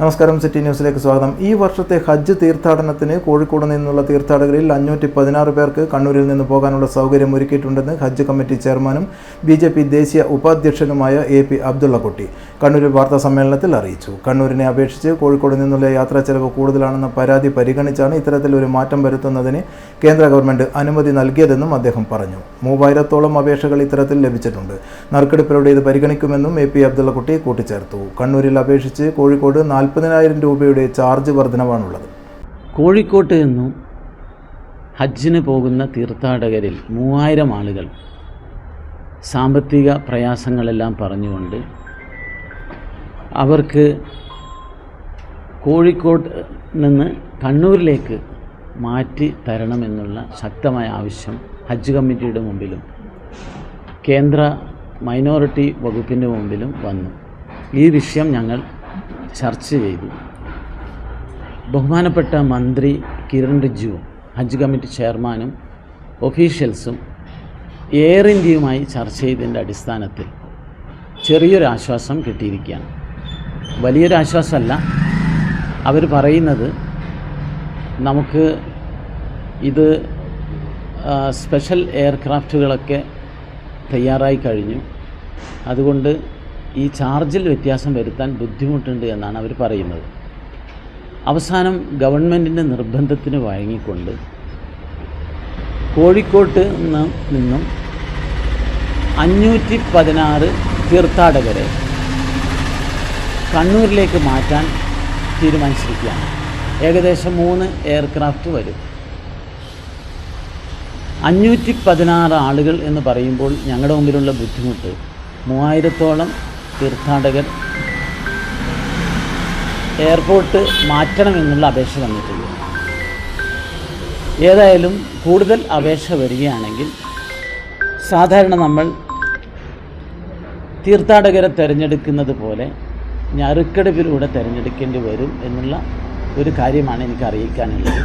നമസ്കാരം, സിറ്റി ന്യൂസിലേക്ക് സ്വാഗതം. ഈ വർഷത്തെ ഹജ്ജ് തീർത്ഥാടനത്തിന് കോഴിക്കോട് നിന്നുള്ള തീർത്ഥാടകരിൽ 516 പേർക്ക് കണ്ണൂരിൽ നിന്ന് പോകാനുള്ള സൗകര്യം ഒരുക്കിയിട്ടുണ്ടെന്ന് ഹജ്ജ് കമ്മിറ്റി ചെയർമാനും BJP ദേശീയ ഉപാധ്യക്ഷനുമായ AP അബ്ദുള്ളക്കുട്ടി കണ്ണൂരിൽ വാർത്താ സമ്മേളനത്തിൽ അറിയിച്ചു. കണ്ണൂരിനെ അപേക്ഷിച്ച് കോഴിക്കോട് നിന്നുള്ള യാത്രാ ചെലവ് കൂടുതലാണെന്ന പരാതി പരിഗണിച്ചാണ് ഇത്തരത്തിലൊരു മാറ്റം വരുത്തുന്നതിന് കേന്ദ്ര ഗവൺമെൻറ് അനുമതി നൽകിയതെന്നും അദ്ദേഹം പറഞ്ഞു. 3000-ഓളം അപേക്ഷകൾ ഇത്തരത്തിൽ ലഭിച്ചിട്ടുണ്ട്. നറുക്കെടുപ്പിലൂടെ ഇത് പരിഗണിക്കുമെന്നും AP അബ്ദുള്ളക്കുട്ടി കൂട്ടിച്ചേർത്തു. കണ്ണൂരിൽ അപേക്ഷിച്ച് കോഴിക്കോട് 40,000 രൂപയുടെ ചാർജ് വർധനവാണുള്ളത്. കോഴിക്കോട്ട് നിന്നും ഹജ്ജിന് പോകുന്ന തീർത്ഥാടകരിൽ 3000 ആളുകൾ സാമ്പത്തിക പ്രയാസങ്ങളെല്ലാം പറഞ്ഞുകൊണ്ട് അവർക്ക് കോഴിക്കോട് നിന്ന് കണ്ണൂരിലേക്ക് മാറ്റി തരണമെന്നുള്ള ശക്തമായ ആവശ്യം ഹജ്ജ് കമ്മിറ്റിയുടെ മുമ്പിലും കേന്ദ്ര മൈനോറിറ്റി വകുപ്പിൻ്റെ മുമ്പിലും വന്നു. ഈ വിഷയം ഞങ്ങൾ ചർച്ച ചെയ്തു. ബഹുമാനപ്പെട്ട മന്ത്രി കിരൺ റിജിജുവും ഹജ്ജ് കമ്മിറ്റി ചെയർമാനും ഒഫീഷ്യൽസും എയർ ഇന്ത്യയുമായി ചർച്ച ചെയ്തതിൻ്റെ അടിസ്ഥാനത്തിൽ ചെറിയൊരാശ്വാസം കിട്ടിയിരിക്കുകയാണ്. വലിയൊരാശ്വാസമല്ല. അവർ പറയുന്നത് നമുക്ക് ഇത് സ്പെഷ്യൽ എയർക്രാഫ്റ്റുകളൊക്കെ തയ്യാറായി കഴിഞ്ഞു, അതുകൊണ്ട് ഈ ചാർജിൽ വ്യത്യാസം വരുത്താൻ ബുദ്ധിമുട്ടുണ്ട് എന്നാണ് അവർ പറയുന്നത്. അവസാനം ഗവൺമെൻറ്റിൻ്റെ നിർബന്ധത്തിന് വഴങ്ങിക്കൊണ്ട് കോഴിക്കോട്ട് നിന്നും 516 തീർത്ഥാടകരെ കണ്ണൂരിലേക്ക് മാറ്റാൻ തീരുമാനിച്ചിരിക്കുകയാണ്. ഏകദേശം 3 എയർക്രാഫ്റ്റ് വരും. 516 ആളുകൾ എന്ന് പറയുമ്പോൾ ഞങ്ങളുടെ മുമ്പിലുള്ള ബുദ്ധിമുട്ട് 3000-ഓളം തീർത്ഥാടകർ എയർപോർട്ട് മാറ്റണമെന്നുള്ള അപേക്ഷ വന്നിട്ടുണ്ട്. ഏതായാലും കൂടുതൽ അപേക്ഷ വരികയാണെങ്കിൽ സാധാരണ നമ്മൾ തീർത്ഥാടകരെ തിരഞ്ഞെടുക്കുന്നത് പോലെ നറുക്കെടുപ്പിലൂടെ തിരഞ്ഞെടുക്കേണ്ടി വരും എന്നുള്ള ഒരു കാര്യമാണ് എനിക്ക് അറിയിക്കാനുള്ളത്.